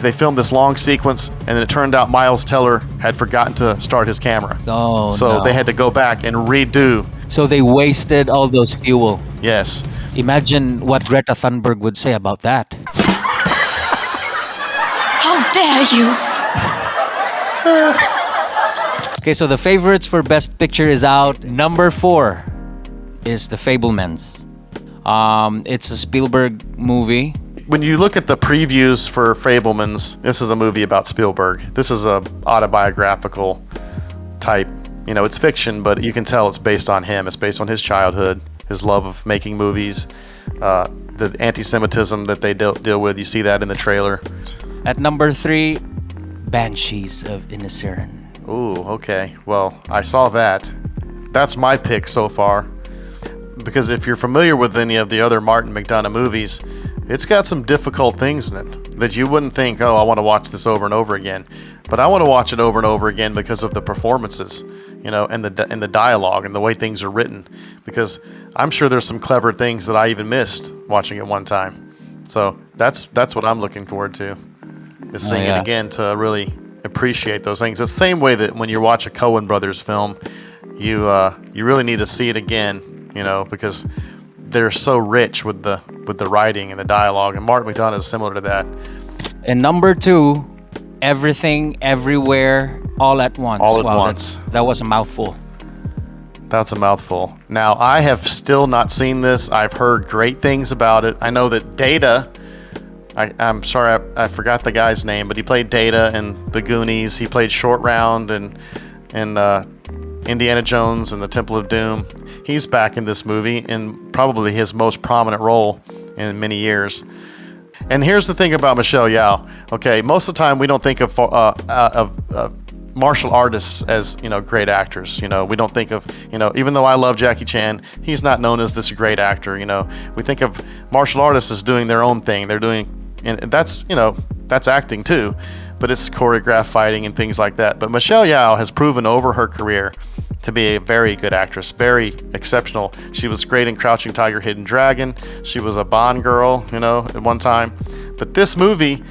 They filmed this long sequence, and then it turned out Miles Teller had forgotten to start his camera. Oh, so no. they had to go back and redo. So they wasted all those fuel. Yes. Imagine what Greta Thunberg would say about that. How dare you! Okay, so the favorites for Best Picture is out. Number 4 is The Fable Men. It's a Spielberg movie. When you look at the previews for Fablemans, this is a movie about Spielberg. This is a autobiographical type. You know, it's fiction, but you can tell it's based on him. It's based on his childhood, his love of making movies, the anti-Semitism that they deal with. You see that in the trailer. At number 3, Banshees of Inisherin. Ooh, okay. Well, I saw that. That's my pick so far. Because if you're familiar with any of the other Martin McDonagh movies, it's got some difficult things in it that you wouldn't think, oh, I want to watch this over and over again. But I want to watch it over and over again because of the performances, you know, and the dialogue and the way things are written. Because I'm sure there's some clever things that I even missed watching it one time. So that's what I'm looking forward to, is seeing it again to really appreciate those things. It's the same way that when you watch a Coen Brothers film, you really need to see it again, you know, because they're so rich with the writing and the dialogue, and Martin McDonagh is similar to that. And number 2, Everything, Everywhere, All at Once. All at Once. That was a mouthful. That's a mouthful. Now, I have still not seen this. I've heard great things about it. I know that Data, I'm sorry, I forgot the guy's name, but he played Data in The Goonies. He played Short Round and Indiana Jones and the Temple of Doom. He's back in this movie in probably his most prominent role in many years. And here's the thing about Michelle Yeoh. Okay, most of the time we don't think of martial artists as, you know, great actors. You know, we don't think of, you know, even though I love Jackie Chan, he's not known as this great actor. You know, we think of martial artists as doing their own thing. They're doing, and that's, you know, that's acting too, but it's choreographed fighting and things like that. But Michelle Yeoh has proven over her career to be a very good actress, very exceptional. She was great in Crouching Tiger, Hidden Dragon. She was a Bond girl, you know, at one time. But this movie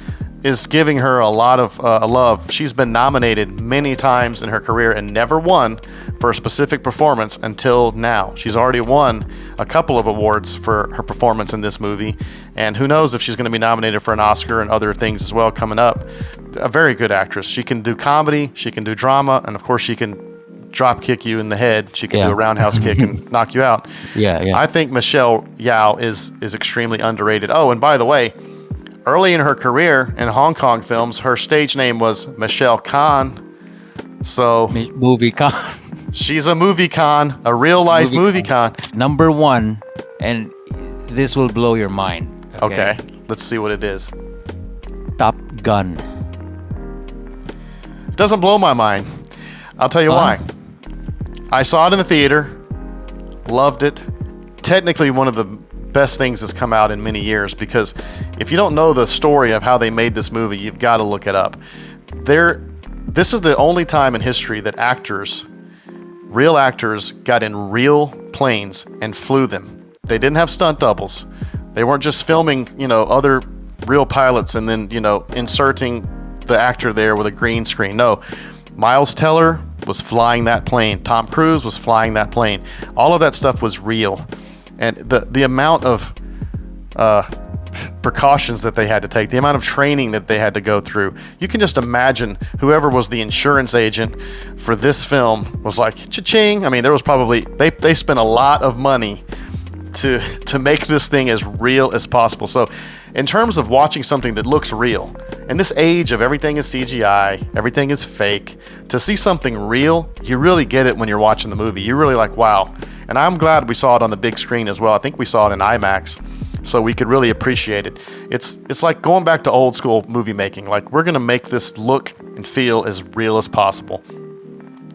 is giving her a lot of love. She's been nominated many times in her career and never won for a specific performance until now. She's already won a couple of awards for her performance in this movie, and who knows if she's going to be nominated for an Oscar and other things as well coming up. A very good actress. She can do comedy, she can do drama, and of course she can drop kick you in the head. She can do a roundhouse kick and knock you out. Yeah. I think Michelle Yeoh is extremely underrated. Oh, and by the way, early in her career in Hong Kong films, her stage name was Michelle Khan. So Movie con. She's a movie con, a real life movie con. Number 1, and this will blow your mind. Okay, let's see what it is. Top Gun. Doesn't blow my mind. I'll tell you why. I saw it in the theater, loved it. Technically one of the best things that's come out in many years, because if you don't know the story of how they made this movie, you've got to look it up. This is the only time in history that real actors got in real planes and flew them. They didn't have stunt doubles. They weren't just filming, you know, other real pilots and then, you know, inserting the actor there with a green screen. No, Miles Teller was flying that plane. Tom Cruise was flying that plane. All of that stuff was real. And the amount of precautions that they had to take, the amount of training that they had to go through, you can just imagine whoever was the insurance agent for this film was like, cha-ching. I mean, there was probably, they spent a lot of money to make this thing as real as possible. So in terms of watching something that looks real, in this age of everything is CGI, everything is fake, to see something real, you really get it when you're watching the movie. You're really like, wow. And I'm glad we saw it on the big screen as well. I think we saw it in IMAX, so we could really appreciate it. It's like going back to old school movie making. Like, we're gonna make this look and feel as real as possible.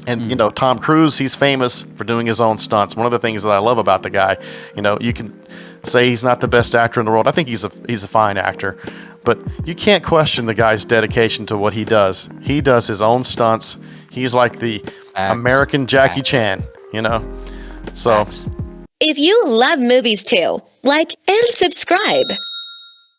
And, you know, Tom Cruise, he's famous for doing his own stunts. One of the things that I love about the guy, you know, you can say he's not the best actor in the world. I think he's a fine actor. But you can't question the guy's dedication to what he does. He does his own stunts. He's like the American Jackie Chan, you know? So, if you love movies too, like and subscribe.